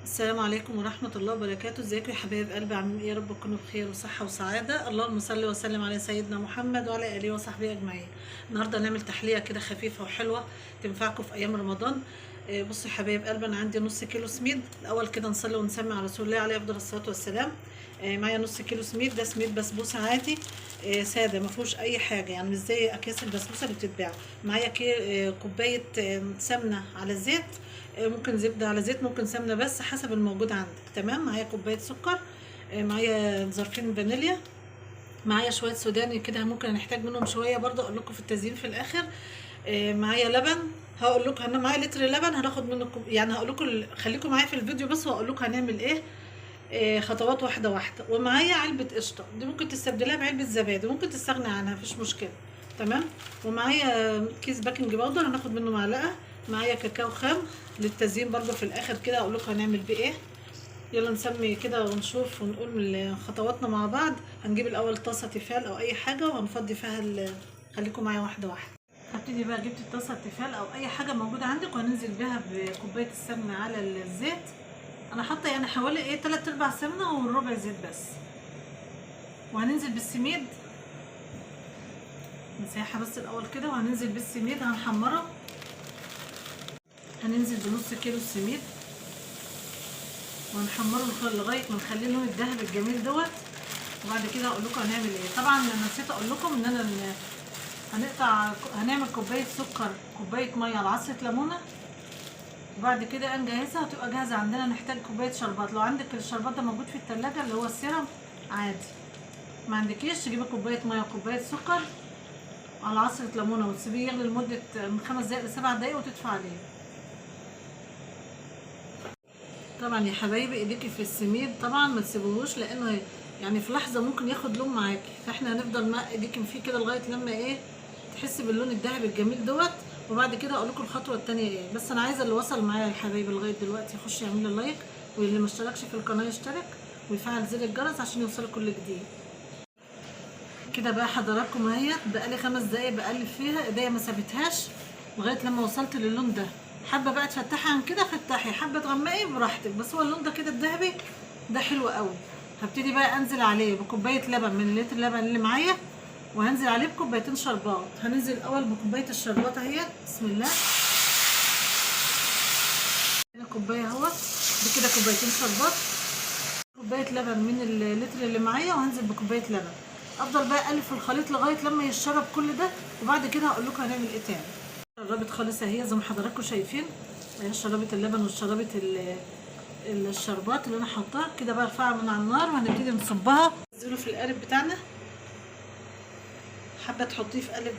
السلام عليكم ورحمة الله وبركاته. ازيكم يا حبايب قلبي؟ عاملين ايه؟ يا رب تكونوا بخير وصحة وسعادة. اللهم صل وسلم على سيدنا محمد وعلى آله وصحبه أجمعين. النهاردة هنعمل تحلية كده خفيفة وحلوة تنفعكم في أيام رمضان. بصوا يا حبايب قلبي، أنا عندي نص كيلو سميد. الأول كده نصلي ونسمي على رسول الله عليه أفضل الصلاة والسلام. معايا نص كيلو سميد، ده سميد بسبوسة عادي سادة، ما فيهوش أي حاجة، يعني مش زي أكياس البسبوسة اللي بتتباع. معايا كوباية سمنة على زيت، ممكن زبدة على زيت، ممكن سمنة، بس حسب الموجود عندك. تمام. معايا كوباية سكر، معايا ظرفين فانيليا، معايا شوية سوداني كده، ممكن هنحتاج منهم شوية برضه، اقول لكم في التزيين في الاخر. معايا لبن، هقول لكم انا معايا لتر لبن، هناخد منكم يعني، هقول لكم خليكم معايا في الفيديو بس، وهقول لكم هنعمل ايه. خطوات واحدة واحدة. ومعايا علبة قشطة، دي ممكن تستبدلها بعلبة زبادي، ممكن تستغني عنها، مفيش مشكلة. تمام. ومعايا كيس باكنج باودر، هناخد منه معلقة. معايا كاكاو خام للتزيين برضو في الاخر كده، اقول لكم هنعمل بيه ايه. يلا نسمي كده ونشوف ونقول خطواتنا مع بعض. هنجيب الاول طاسة تيفال او اي حاجة وهنفضي فيها خليكم معايا واحدة واحدة. هبتدي بقى، جبت الطاسة تيفال او اي حاجة موجودة عندك، وهننزل بيها بكوباية السمنة على الزيت. انا حاطه يعني حوالي 3/4 سمنه والربع زيت بس. وهننزل بالسميد، مسيحه بس الاول كده، وهننزل بالسميد هنحمره. هننزل بنص كيلو السميد وهنحمره لغايه ما نخليه اللون الذهبي الجميل دوت. وبعد كده هقول لكم هنعمل ايه. طبعا انا نسيت اقول لكم ان انا هنعمل كوبايه سكر، كوبايه ميه على عصره ليمونه. وبعد كده نجهزها وتبقى جاهزه عندنا. نحتاج كوبايه شربات، لو عندك الشربات ده موجود في التلاجة اللي هو السيرم عادي. ما عندكيش، تجيبي كوبايه ميه وكوبايه سكر على عصره ليمونه، وتسيبيه يغلي لمده من 5 دقايق ل7 دقايق وتدفع عليه. طبعا يا حبايبي ايديكي في السميد طبعا ما تسيبوهوش، لانه يعني في لحظه ممكن ياخد لون معاكي، فاحنا هنفضل ما ايديكي فيه كده لغايه لما ايه، تحسي باللون الذهبي الجميل دوت. وبعد كده اقول لكم الخطوه الثانيه ايه. بس انا عايزه اللي وصل معايا يا حبايبي لغايه دلوقتي يخش يعمل لي لايك، واللي ما اشتركش في القناه يشترك ويفعل زر الجرس عشان يوصل كل جديد. كده بقى حضراتكم اهي، بقالي 5 دقايق بقلب فيها، ايديا ما سابتهاش لغايه لما وصلت للون ده. حابه بقى تفتحي عن كده فتحي، حابه تغمقي براحتك، بس هو اللون ده كده الذهبي ده حلو قوي. هبتدي بقى انزل عليه بكوبايه لبن من اللتر اللبن اللي معايا، وهنزل عليه بكوبايتين شربات. هننزل الاول بكوبايه الشربات اهي، بسم الله. هنا كوبايه اهوت، بكده كوبايتين شربات، كوبايه لبن من اللتر اللي معايا، وهنزل بكوبايه لبن. افضل بقى اقلب في الخليط لغايه لما يتشرب كل ده. وبعد كده هقول لكم هنعمل ايه تاني. شربت خالص اهي زي ما حضراتكم شايفين، اهي شربت اللبن وشربت الشربات اللي انا حاطاها. كده بقى ارفعها من على النار وهنبتدي نصبها، ننزله في القالب بتاعنا. حابه تحطيه في قالب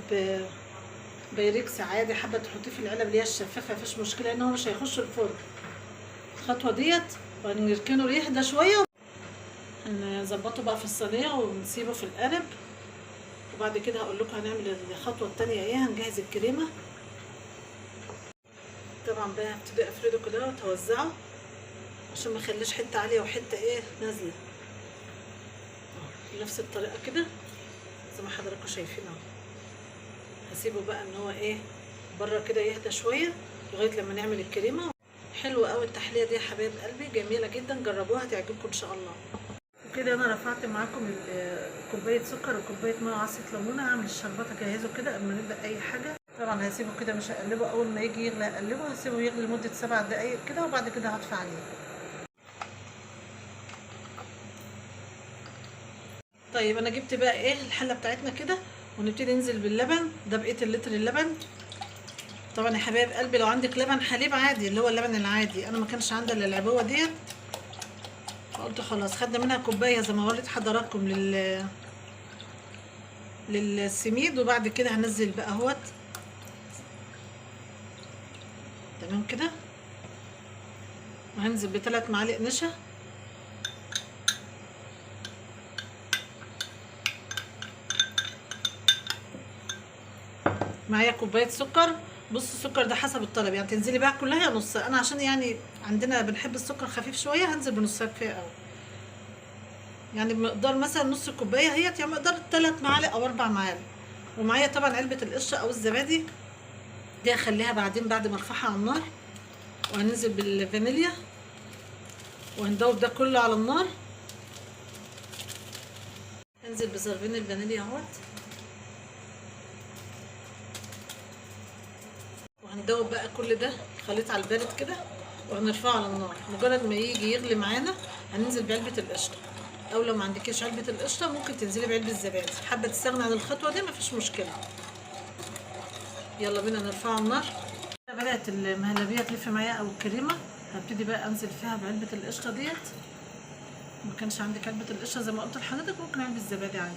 بايركس عادي، حابه تحطيه في العلب اللي هي الشفافه مفيش مشكله، لان هو مش هيخش الفرن الخطوه ديت. وهنركنه يهدى شويه، هنظبطه بقى في الصينيه ونسيبه في القالب. وبعد كده هقول لكم هنعمل الخطوه الثانيه ايه. هنجهز الكريمه. طبعا بقى هبتدي افرده كده وتوزعه عشان ما اخليش حته عاليه وحته ايه نازله، بنفس الطريقه كده زي ما حضراتكم شايفين اهو. هسيبه بقى ان هو ايه بره كده يهدى شويه لغايه لما نعمل الكريمه. حلوه قوي التحليه دي يا حبايب قلبي، جميله جدا، جربوها هتعجبكم ان شاء الله. وكده انا رفعت معاكم كوبايه سكر وكوبايه ميه وعصره ليمونه. هعمل الشربات اجهزه كده قبل ما نبدا اي حاجه. طبعا هسيبه كده مش هقلبه، اول ما يجي يغلي هقلبه، هسيبه يغلي لمده 7 دقايق كده، وبعد كده هطفي عليه. طيب انا جبت بقى ايه الحله بتاعتنا كده، ونبتدي ننزل باللبن ده، بقيه اللتر اللبن. طبعا يا حبايب قلبي لو عندك لبن حليب عادي اللي هو اللبن العادي، انا ما كانش عندي الا العبوه ديت، فقلت خلاص خدنا منها كوبايه زي ما وريت حضراتكم للسميد. وبعد كده هنزل بقى اهوت. تمام كده. وهنزل ب3 معالق نشا، معايا كوبايه سكر. بص السكر ده حسب الطلب، يعني تنزلي بقى كلها يا نص، انا عشان يعني عندنا بنحب السكر خفيف شويه هنزل بنصها كفايه قوي. يعني بمقدار مثلا نص كوبايه اهيت، يعني مقدار 3 معالق او 4 معالق. ومعايا طبعا علبه القشطه او الزبادي دي هخليها بعدين بعد ما ارفعها على النار. وهننزل بالفانيليا وهندوب ده كله على النار. انزل بزربين الفانيليا اهوت، وهندوب بقى كل ده الخليط على البارد كده وهنرفعه على النار. مجرد ما يجي يغلي معانا هننزل بعلبة القشطة، او لو ما عندكيش علبة القشطة ممكن تنزلي بعلبة الزبادي. حابة تستغني عن الخطوة دي مفيش مشكلة. يلا بينا نرفعه على النار. بدأت المهلبية تلف معايا او الكريمة، هبتدي بقى انزل فيها بعلبة القشطة ديت. ما كانش عندك علبة القشطة زي ما قلت لحضرتك ممكن علبة الزبادي عادي.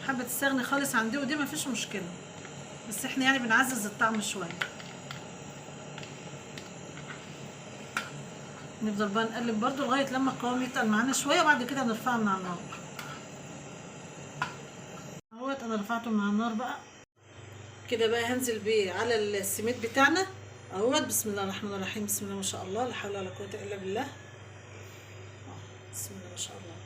حابة تستغني خالص عن دي ودي مفيش مشكلة، بس احنا يعني بنعزز الطعم شوية. نفضل بقى نقلب برضو لغاية لما القوام يتقل معانا شوية، وبعد كده نرفعه من على النار. اهوت انا رفعته من على النار بقى كده. بقى هنزل بيه على السميد بتاعنا اهوت. بسم الله الرحمن الرحيم، بسم الله ما شاء الله، لا حول ولا قوة الا بالله. بسم الله ما شاء الله.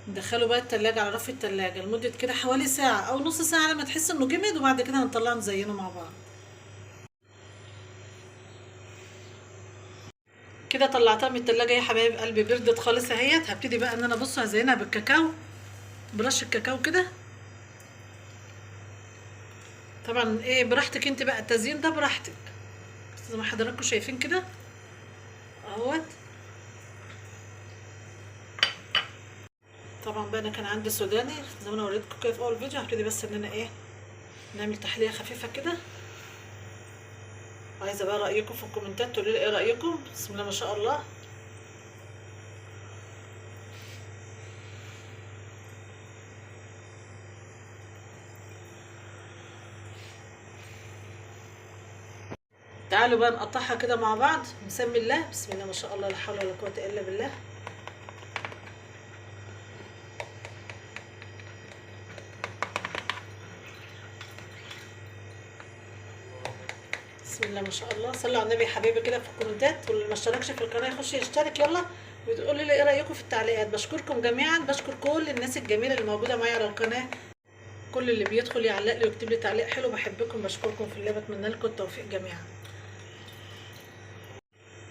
ندخله بقى التلاجة على رف التلاجة لمدة كده حوالي ساعة او نص ساعة لما تحس انه جمد، وبعد كده هنطلعه نزينه مع بعض. كده طلعتها من التلاجة يا حبايب قلبي، بردت خالص اهيت. هبتدي بقى ان انا بص هزينها بالكاكاو، برش الكاكاو كده. طبعا ايه براحتك انت بقى، التزيين ده براحتك زي ما حضراتكم شايفين كده اهوت. طبعا بقى انا كان عندي سوداني زي ما انا وريتكم كده في اول فيديو. هبتدي بس ان انا ايه نعمل تحليه خفيفه كده. عايزه بقى رايكم في الكومنتات، تقولوا لي ايه رايكم. بسم الله ما شاء الله. تعالوا بقى نقطعها كده مع بعض. نسمي الله، بسم الله ما شاء الله، لا حول ولا قوه الا بالله. بسم الله ما شاء الله. صلوا على النبي يا حبايبي كده في الكومنتات، واللي ما اشتركش في القناه يخش يشترك يلا، وتقولوا لي ايه رايكم في التعليقات. بشكركم جميعا، بشكر كل الناس الجميله اللي موجوده معايا على القناه، كل اللي بيدخل يعلق لي ويكتب لي تعليق حلو. بحبكم، بشكركم في الله، بتمنى لكم التوفيق جميعا.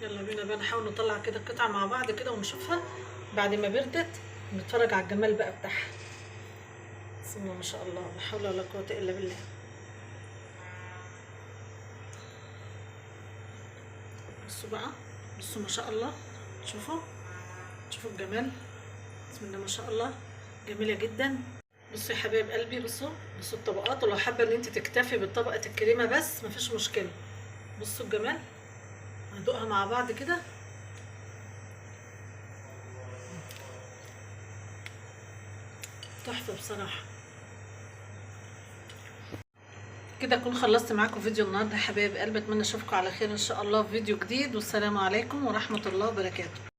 يلا بينا بقى نحاول نطلع كده القطعه مع بعض كده ونشوفها بعد ما بردت، نتفرج على الجمال بقى بتاعها. بسم الله ما شاء الله، لا حول ولا قوه الا بالله. بصوا بقى، بصوا ما شاء الله، شوفوا شوفوا الجمال. بسم الله ما شاء الله، جميله جدا. بصوا يا حبايب قلبي، بصوا بصوا الطبقات. ولو حابه ان انت تكتفي بطبقه الكريمه بس مفيش مشكله. بصوا الجمال، هندوقها مع بعض كده. تحفه بصراحه. كده اكون خلصت معاكم فيديو النهارده يا حبايب قلبي. اتمنى اشوفكم على خير ان شاء الله في فيديو جديد، والسلام عليكم ورحمه الله وبركاته.